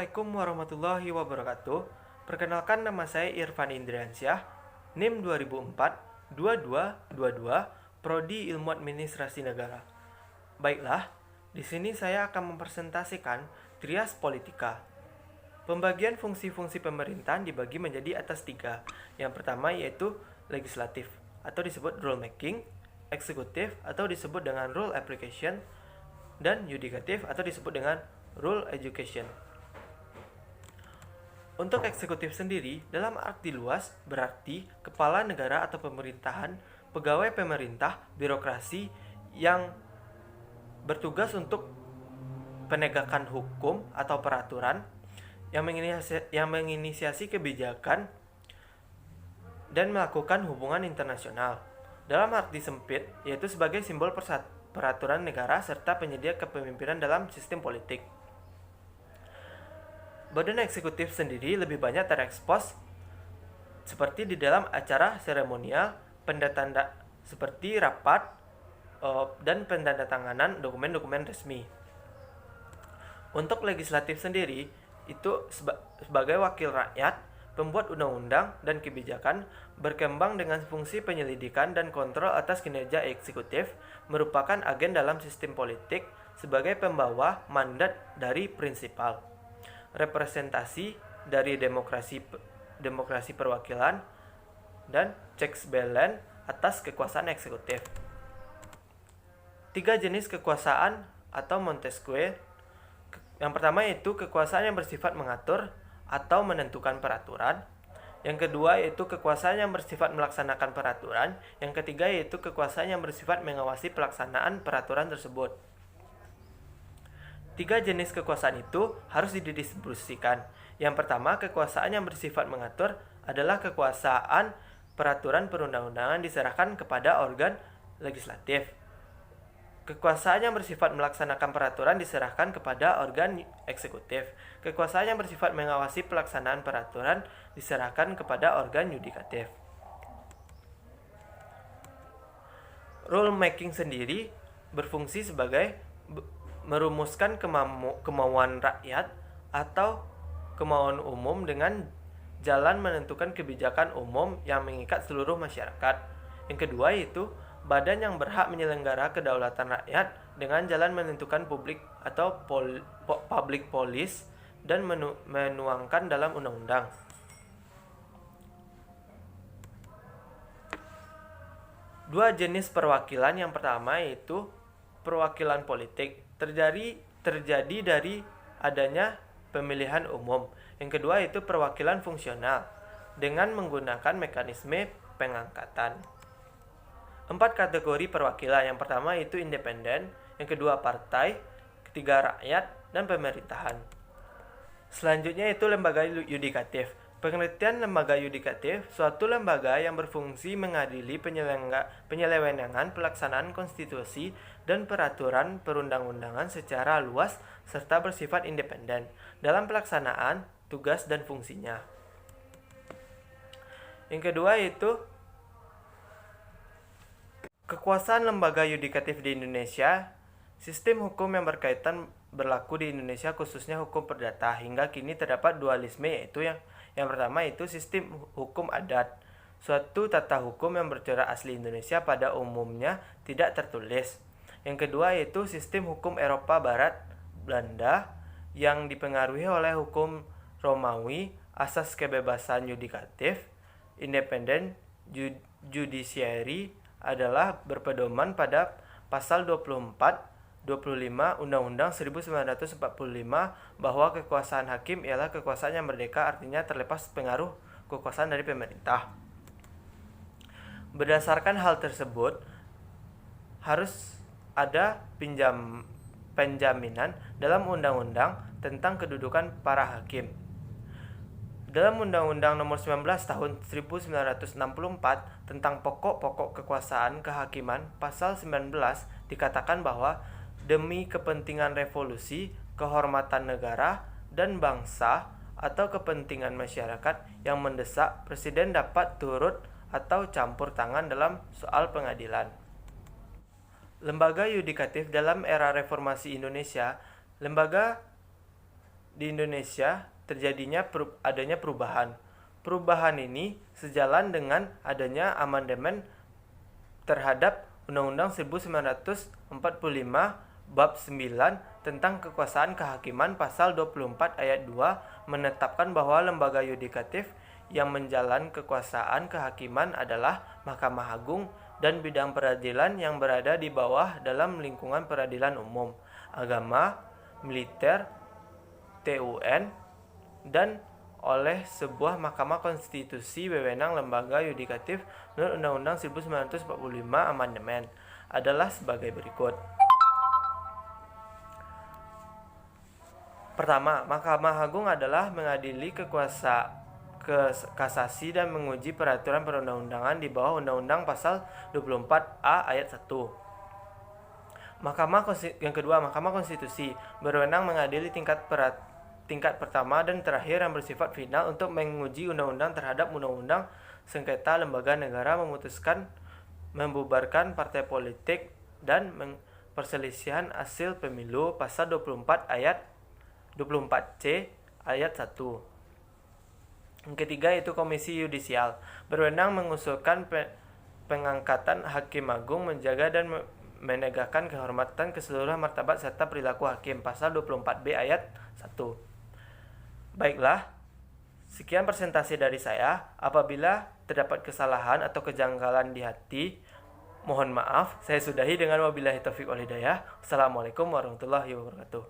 Assalamualaikum warahmatullahi wabarakatuh. Perkenalkan, nama saya Irfan Indriansyah, NIM 2004-2222, Prodi Ilmu Administrasi Negara. Baiklah, di sini saya akan mempresentasikan trias politika. Pembagian fungsi-fungsi pemerintahan dibagi menjadi atas 3. Yang pertama yaitu legislatif atau disebut rule making, eksekutif atau disebut dengan rule application, dan yudikatif atau disebut dengan rule education. Untuk eksekutif sendiri, dalam arti luas, berarti kepala negara atau pemerintahan, pegawai pemerintah, birokrasi yang bertugas untuk penegakan hukum atau peraturan, yang menginisiasi kebijakan dan melakukan hubungan internasional. Dalam arti sempit, yaitu sebagai simbol peraturan negara serta penyedia kepemimpinan dalam sistem politik. Badan eksekutif sendiri lebih banyak terekspos seperti di dalam acara seremonial, pendatanda seperti rapat dan pendandatanganan dokumen-dokumen resmi. Untuk legislatif sendiri, itu sebagai wakil rakyat, pembuat undang-undang dan kebijakan, berkembang dengan fungsi penyelidikan dan kontrol atas kinerja eksekutif, merupakan agen dalam sistem politik sebagai pembawa mandat dari prinsipal, representasi dari demokrasi perwakilan, dan checks balance atas kekuasaan eksekutif. 3 jenis kekuasaan atau Montesquieu. Yang pertama yaitu kekuasaan yang bersifat mengatur atau menentukan peraturan. Yang kedua yaitu kekuasaan yang bersifat melaksanakan peraturan. Yang ketiga yaitu kekuasaan yang bersifat mengawasi pelaksanaan peraturan tersebut. 3 jenis kekuasaan itu harus didistribusikan. Yang pertama, kekuasaan yang bersifat mengatur adalah kekuasaan peraturan perundang-undangan diserahkan kepada organ legislatif. Kekuasaan yang bersifat melaksanakan peraturan diserahkan kepada organ eksekutif. Kekuasaan yang bersifat mengawasi pelaksanaan peraturan diserahkan kepada organ yudikatif. Rule making sendiri berfungsi sebagai merumuskan kemauan rakyat atau kemauan umum dengan jalan menentukan kebijakan umum yang mengikat seluruh masyarakat. Yang kedua yaitu badan yang berhak menyelenggara kedaulatan rakyat dengan jalan menentukan public atau public policy dan menuangkan dalam undang-undang. Dua jenis perwakilan. Yang pertama yaitu perwakilan politik, terjadi dari adanya pemilihan umum. Yang kedua yaitu perwakilan fungsional dengan menggunakan mekanisme pengangkatan. 4 kategori perwakilan. Yang pertama yaitu independen, yang kedua partai, ketiga rakyat, dan pemerintahan. Selanjutnya yaitu lembaga yudikatif. Pengertian lembaga yudikatif, suatu lembaga yang berfungsi mengadili penyelewengan pelaksanaan konstitusi dan peraturan perundang-undangan secara luas serta bersifat independen dalam pelaksanaan tugas dan fungsinya. Yang kedua yaitu kekuasaan lembaga yudikatif di Indonesia. Sistem hukum yang berkaitan berlaku di Indonesia khususnya hukum perdata. Hingga kini terdapat dualisme, yaitu yang pertama itu sistem hukum adat, suatu tata hukum yang bercorak asli Indonesia pada umumnya tidak tertulis. Yang kedua yaitu sistem hukum Eropa Barat Belanda yang dipengaruhi oleh hukum Romawi, asas kebebasan yudikatif, independen judiciary adalah berpedoman pada pasal 24 25 Undang-Undang 1945 bahwa kekuasaan hakim ialah kekuasaan yang merdeka, artinya terlepas pengaruh kekuasaan dari pemerintah. Berdasarkan hal tersebut, harus ada penjaminan dalam undang-undang tentang kedudukan para hakim. Dalam Undang-Undang Nomor 19 Tahun 1964 tentang pokok-pokok kekuasaan kehakiman, pasal 19 dikatakan bahwa demi kepentingan revolusi, kehormatan negara dan bangsa atau kepentingan masyarakat yang mendesak, Presiden dapat turut atau campur tangan dalam soal pengadilan. Lembaga yudikatif dalam era reformasi Indonesia, lembaga di Indonesia terjadinya adanya perubahan. Perubahan ini sejalan dengan adanya amandemen terhadap Undang-Undang 1945 Bab 9 tentang kekuasaan kehakiman pasal 24 ayat 2 menetapkan bahwa lembaga yudikatif yang menjalan kekuasaan kehakiman adalah Mahkamah Agung dan bidang peradilan yang berada di bawah dalam lingkungan peradilan umum, agama, militer, TUN, dan oleh sebuah Mahkamah Konstitusi. Wewenang lembaga yudikatif menurut Undang-Undang 1945 amandemen adalah sebagai berikut. Pertama, Mahkamah Agung adalah mengadili kasasi dan menguji peraturan perundang-undangan di bawah Undang-Undang Pasal 24A ayat 1. Yang kedua, Mahkamah Konstitusi berwenang mengadili tingkat pertama dan terakhir yang bersifat final untuk menguji undang-undang terhadap undang-undang sengketa lembaga negara, memutuskan membubarkan partai politik dan perselisihan hasil pemilu pasal 24C ayat 1. Yang ketiga itu Komisi Yudisial berwenang mengusulkan pengangkatan Hakim Agung, menjaga dan menegakkan kehormatan, keseluruhan martabat serta perilaku hakim pasal 24B ayat 1. Baiklah, sekian presentasi dari saya. Apabila terdapat kesalahan atau kejanggalan di hati, mohon maaf. Saya sudahi dengan wabillahi taufiq wal hidayah. Assalamualaikum warahmatullahi wabarakatuh.